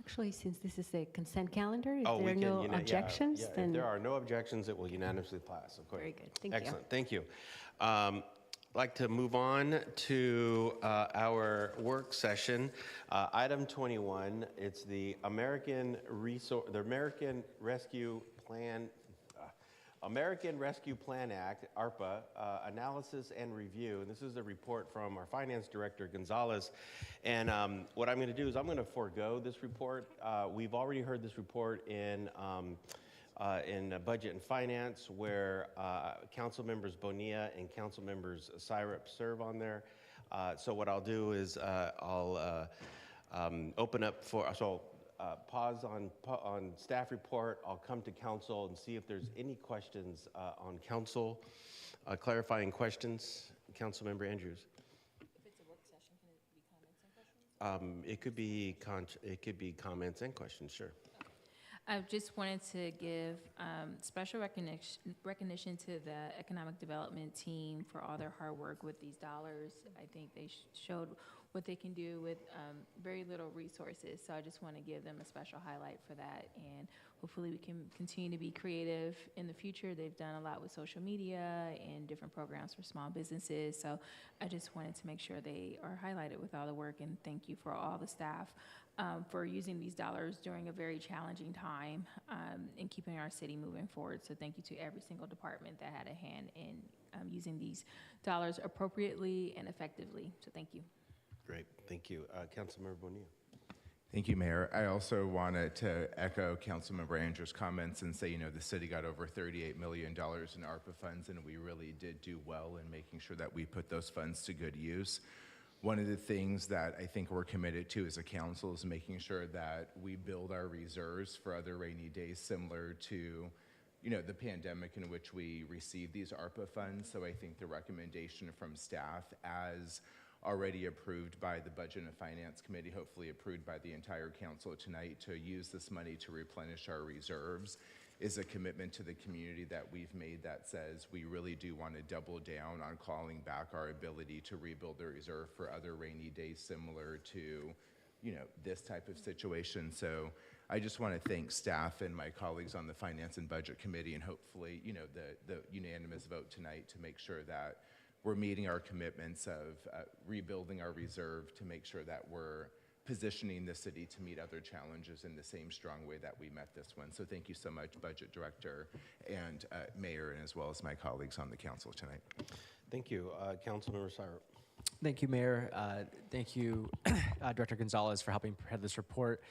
Actually, since this is a consent calendar, if we there are can no objections, If then there are no objections, it will unanimously pass. Of course. Very good. Thank you. Excellent. Thank you. I'd like to move on to our work session. Item 21, it's the American Rescue Plan Act, ARPA, analysis and review. And this is a report from our Finance Director, Gonzalez. And what I'm going to do is I'm going to forego this report. We've already heard this report in Budget and Finance, where Council Members Bonilla and Council Members Syrup serve on there. So what I'll do is I'll open up for, pause on staff report. I'll come to council and see if there's any questions on council, clarifying questions. Councilmember Andrews. If it's a work session, can it be comments and questions? It could be comments and questions, sure. I just wanted to give special recognition to the economic development team for all their hard work with these dollars. I think they showed what they can do with very little resources. So I just want to give them a special highlight for that. And hopefully we can continue to be creative in the future. They've done a lot with social media and different programs for small businesses. So I just wanted to make sure they are highlighted with all the work. And thank you for all the staff for using these dollars during a very challenging time and keeping our city moving forward. So thank you to every single department that had a hand in using these dollars appropriately and effectively. So thank you. Great, thank you. Councilmember Bonilla. Thank you, Mayor. I also wanted to echo Councilmember Andrews' comments and say, the city got over $38 million in ARPA funds, and we really did do well in making sure that we put those funds to good use. One of the things that I think we're committed to as a council is making sure that we build our reserves for other rainy days, similar to the pandemic in which we received these ARPA funds. So I think the recommendation from staff, as already approved by the Budget and Finance Committee, hopefully approved by the entire council tonight, to use this money to replenish our reserves, is a commitment to the community that we've made that says we really do want to double down on calling back our ability to rebuild the reserve for other rainy days similar to, this type of situation. So I just want to thank staff and my colleagues on the Finance and Budget Committee, and hopefully, the unanimous vote tonight to make sure that we're meeting our commitments of rebuilding our reserve to make sure that we're positioning the city to meet other challenges in the same strong way that we met this one. So thank you so much, Budget Director and Mayor, and as well as my colleagues on the council tonight. Thank you. Councilmember Syrup. Thank you, Mayor. Thank you, Director Gonzalez, for helping prepare this report.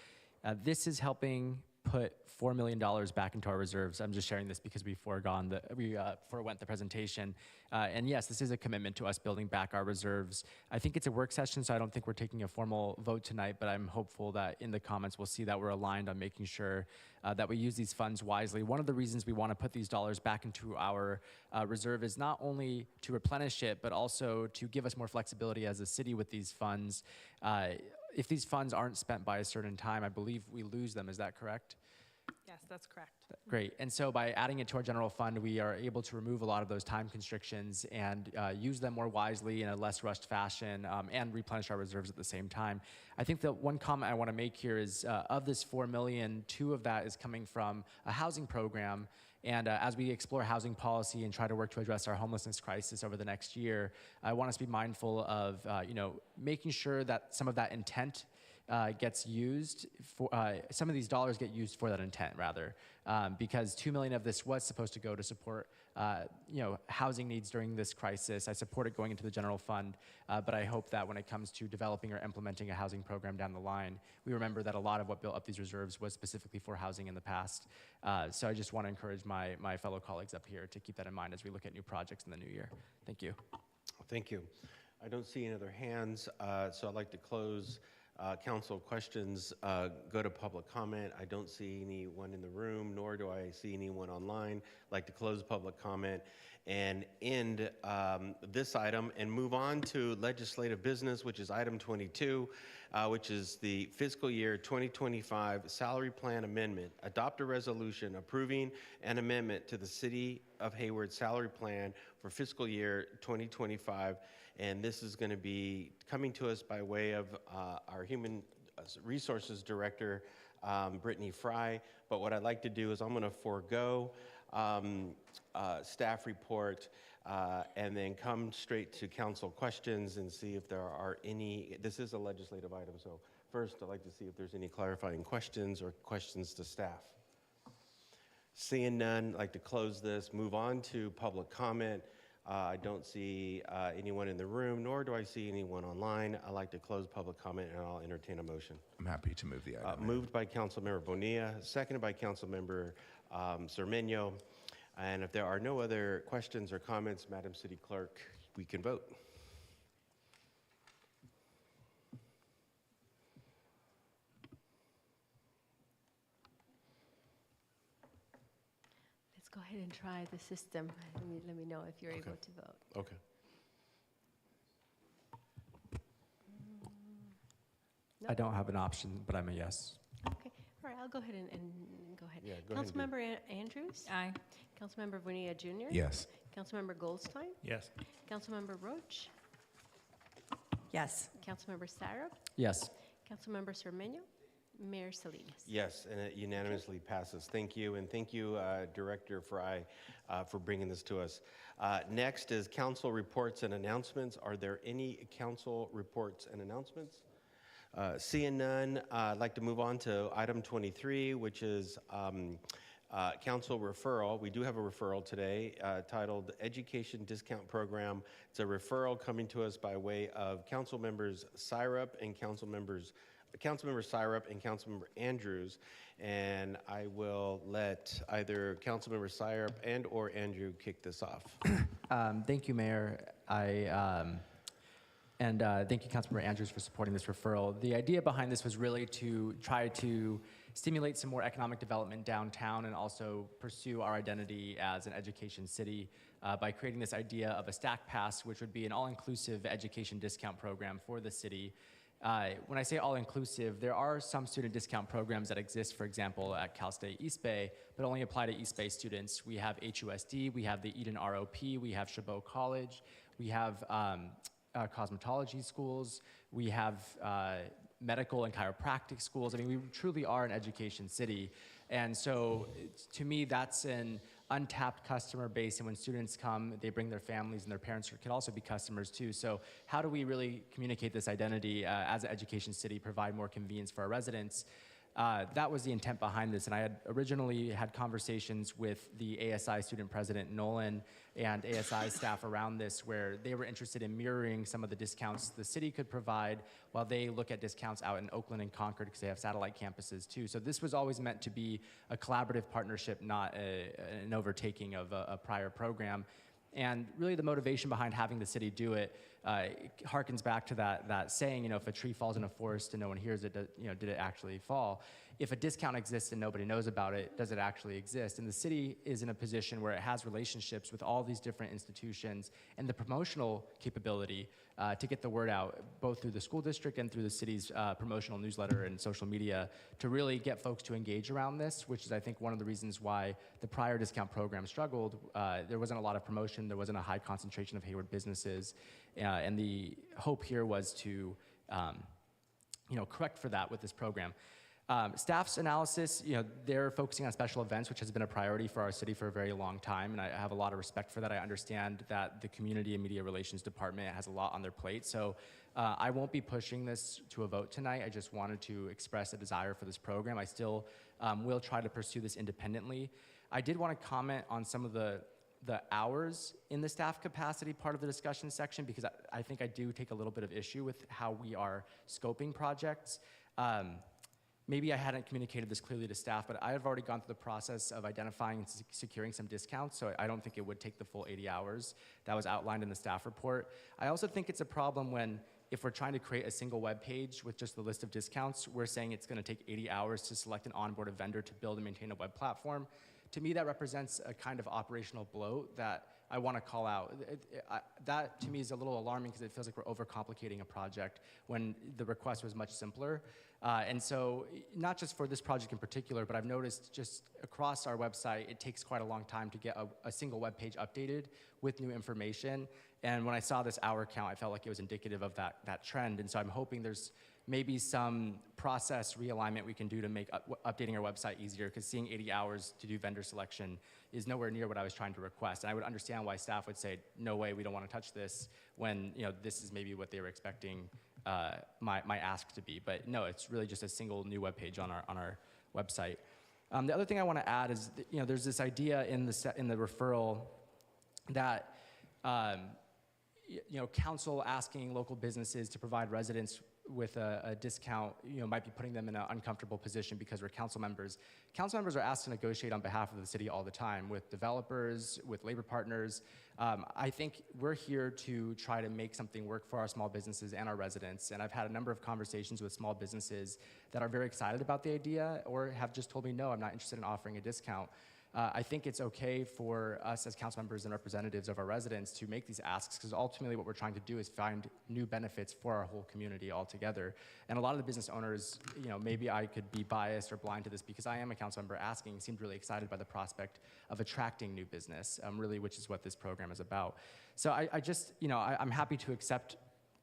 This is helping put $4 million back into our reserves. I'm just sharing this because we forewent the presentation. And yes, this is a commitment to us building back our reserves. I think it's a work session, so I don't think we're taking a formal vote tonight, but I'm hopeful that in the comments we'll see that we're aligned on making sure that we use these funds wisely. One of the reasons we want to put these dollars back into our reserve is not only to replenish it, but also to give us more flexibility as a city with these funds. If these funds aren't spent by a certain time, I believe we lose them. Is that correct? Yes, that's correct. Great. And so by adding it to our general fund, we are able to remove a lot of those time constrictions and use them more wisely in a less rushed fashion and replenish our reserves at the same time. I think the one comment I want to make here is of this $4 million, 2 of that is coming from a housing program. And as we explore housing policy and try to work to address our homelessness crisis over the next year, I want us to be mindful of making sure that some of that intent gets used for, some of these dollars get used for that intent rather, because $2 million of this was supposed to go to support housing needs during this crisis. I support it going into the general fund, but I hope that when it comes to developing or implementing a housing program down the line, we remember that a lot of what built up these reserves was specifically for housing in the past. So I just want to encourage my fellow colleagues up here to keep that in mind as we look at new projects in the new year. Thank you. Thank you. I don't see any other hands, so I'd like to close council questions, go to public comment. I don't see anyone in the room, nor do I see anyone online. I'd like to close public comment and end this item and move on to legislative business, which is item 22, which is the fiscal year 2025 salary plan amendment. Adopt a resolution approving an amendment to the City of Hayward salary plan for fiscal year 2025. And this is going to be coming to us by way of our Human Resources Director, Brittany Fry. But what I'd like to do is I'm going to forego staff report and then come straight to council questions and see if there are any. This is a legislative item, so first I'd like to see if there's any clarifying questions or questions to staff. Seeing none, I'd like to close this, move on to public comment. I don't see anyone in the room, nor do I see anyone online. I'd like to close public comment, and I'll entertain a motion. I'm happy to move the item. Moved by Councilmember Bonilla, seconded by Councilmember Cermeño. And if there are no other questions or comments, Madam City Clerk, we can vote. Go ahead and try the system. Let me know if you're able to vote. Okay. No? I don't have an option, but I'm a yes. Okay. All right, I'll go ahead and go ahead. Yeah, go ahead. Councilmember Andrews? Aye. Councilmember Bonilla Jr.? Yes. Councilmember Goldstein? Yes. Councilmember Roach? Yes. Councilmember Syrup? Yes. Councilmember Cermeño? Mayor Salinas? Yes, and it unanimously passes. Thank you, and thank you, Director Fry, for bringing this to us. Next is council reports and announcements. Are there any council reports and announcements? Seeing none, I'd like to move on to item 23, which is council referral. We do have a referral today titled Education Discount Program. It's a referral coming to us by way of Council Members Syrup and Councilmember Syrup and Councilmember Andrews, and I will let either Councilmember Syrup and or Andrew kick this off. Thank you, Mayor. And thank you, Councilmember Andrews, for supporting this referral. The idea behind this was really to try to stimulate some more economic development downtown and also pursue our identity as an education city by creating this idea of a stack pass, which would be an all-inclusive education discount program for the city. When I say all-inclusive, there are some student discount programs that exist, for example, at Cal State East Bay, but only apply to East Bay students. We have HUSD, we have the Eden ROP, we have Chabot College, we have cosmetology schools, we have medical and chiropractic schools. I mean, we truly are an education city. And so to me, that's an untapped customer base, and when students come, they bring their families, and their parents could also be customers too. So how do we really communicate this identity as an education city, provide more convenience for our residents? That was the intent behind this, and I had originally had conversations with the ASI student president, Nolan, and ASI staff around this, where they were interested in mirroring some of the discounts the city could provide while they look at discounts out in Oakland and Concord, because they have satellite campuses too. So this was always meant to be a collaborative partnership, not an overtaking of a prior program. And really the motivation behind having the city do it harkens back to that saying, if a tree falls in a forest and no one hears it, did it actually fall? If a discount exists and nobody knows about it, does it actually exist? And the city is in a position where it has relationships with all these different institutions and the promotional capability to get the word out, both through the school district and through the city's promotional newsletter and social media, to really get folks to engage around this, which is, I think, one of the reasons why the prior discount program struggled. There wasn't a lot of promotion, there wasn't a high concentration of Hayward businesses, and the hope here was to correct for that with this program. Staff's analysis, they're focusing on special events, which has been a priority for our city for a very long time, and I have a lot of respect for that. I understand that the Community and Media Relations Department has a lot on their plate, so I won't be pushing this to a vote tonight. I just wanted to express a desire for this program. I still will try to pursue this independently. I did want to comment on some of the hours in the staff capacity part of the discussion section, because I think I do take a little bit of issue with how we are scoping projects. Maybe I hadn't communicated this clearly to staff, but I have already gone through the process of identifying and securing some discounts, so I don't think it would take the full 80 hours that was outlined in the staff report. I also think it's a problem if we're trying to create a single web page with just the list of discounts, we're saying it's going to take 80 hours to select and onboard a vendor to build and maintain a web platform. To me, that represents a kind of operational bloat that I want to call out. That, to me, is a little alarming because it feels like we're overcomplicating a project when the request was much simpler. And so, not just for this project in particular, but I've noticed just across our website, it takes quite a long time to get a single web page updated with new information. And when I saw this hour count, I felt like it was indicative of that trend. And so I'm hoping there's maybe some process realignment we can do to make updating our website easier, because seeing 80 hours to do vendor selection is nowhere near what I was trying to request. And I would understand why staff would say, no way, we don't want to touch this, when this is maybe what they were expecting my ask to be. But no, it's really just a single new web page on our website. The other thing I want to add is, there's this idea in the referral that council asking local businesses to provide residents with a discount, might be putting them in an uncomfortable position because we're council members. Council members are asked to negotiate on behalf of the city all the time with developers, with labor partners. I think we're here to try to make something work for our small businesses and our residents. And I've had a number of conversations with small businesses that are very excited about the idea or have just told me, no, I'm not interested in offering a discount. I think it's okay for us as council members and representatives of our residents to make these asks, because ultimately what we're trying to do is find new benefits for our whole community altogether. And a lot of the business owners, maybe I could be biased or blind to this because I am a council member asking, seemed really excited by the prospect of attracting new business, really, which is what this program is about. So I just, I'm happy to accept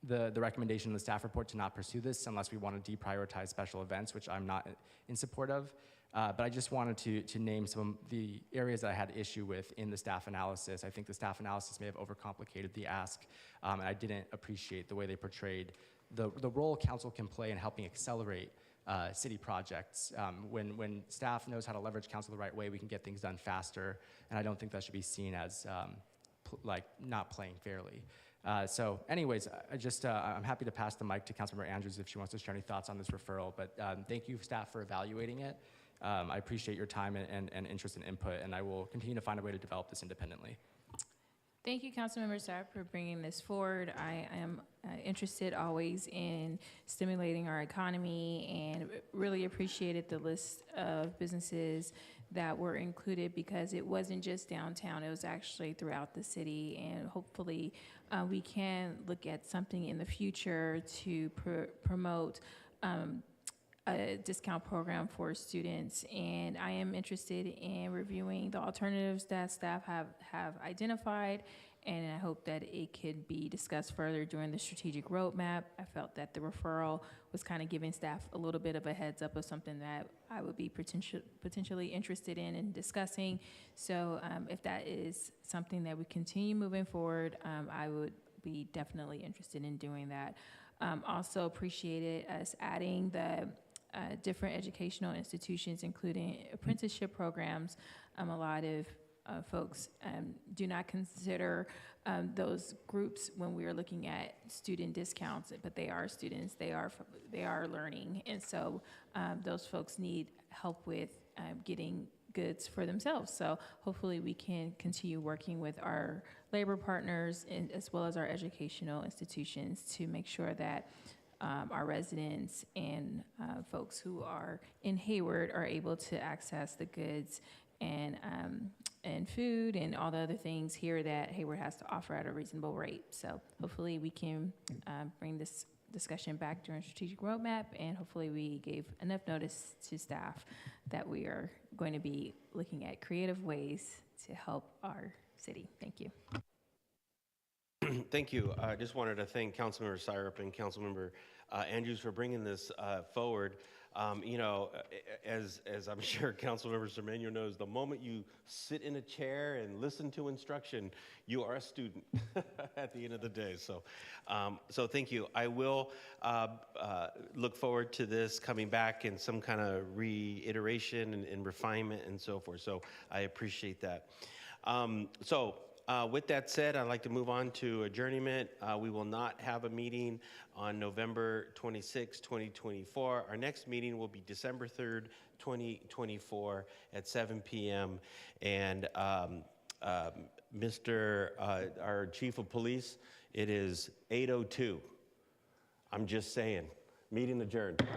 the recommendation in the staff report to not pursue this unless we want to deprioritize special events, which I'm not in support of. But I just wanted to name some of the areas that I had issue with in the staff analysis. I think the staff analysis may have overcomplicated the ask, and I didn't appreciate the way they portrayed the role council can play in helping accelerate city projects. When staff knows how to leverage council the right way, we can get things done faster, and I don't think that should be seen as like not playing fairly. So anyways, I'm happy to pass the mic to Councilmember Andrews if she wants to share any thoughts on this referral, but thank you, staff, for evaluating it. I appreciate your time and interest and input, and I will continue to find a way to develop this independently. Thank you, Councilmember Sapp, for bringing this forward. I am interested always in stimulating our economy and really appreciated the list of businesses that were included, because it wasn't just downtown, it was actually throughout the city, and hopefully we can look at something in the future to promote a discount program for students. And I am interested in reviewing the alternatives that staff have identified and I hope that it could be discussed further during the strategic roadmap. I felt that the referral was kind of giving staff a little bit of a heads up of something that I would be potentially interested in discussing. So if that is something that we continue moving forward, I would be definitely interested in doing that. Also appreciated us adding the different educational institutions, including apprenticeship programs. A lot of folks do not consider those groups when we are looking at student discounts, but they are students, they are learning, and so those folks need help with getting goods for themselves. So hopefully we can continue working with our labor partners and as well as our educational institutions to make sure that our residents and folks who are in Hayward are able to access the goods and food and all the other things here that Hayward has to offer at a reasonable rate. So hopefully we can bring this discussion back during strategic roadmap, and hopefully we gave enough notice to staff that we are going to be looking at creative ways to help our city. Thank you. Thank you. I just wanted to thank Councilmember Syrup and Councilmember Andrews for bringing this forward. You know, as I'm sure Councilmember Sermenio knows, the moment you sit in a chair and listen to instruction, you are a student at the end of the day. So, so thank you. I will look forward to this coming back in some kind of reiteration and refinement and so forth. So I appreciate that. With that said, I'd like to move on to adjournment. We will not have a meeting on November 26, 2024. Our next meeting will be December 3rd, 2024 at 7 p.m. And our Chief of Police, it is 8:02. I'm just saying. Meeting adjourned.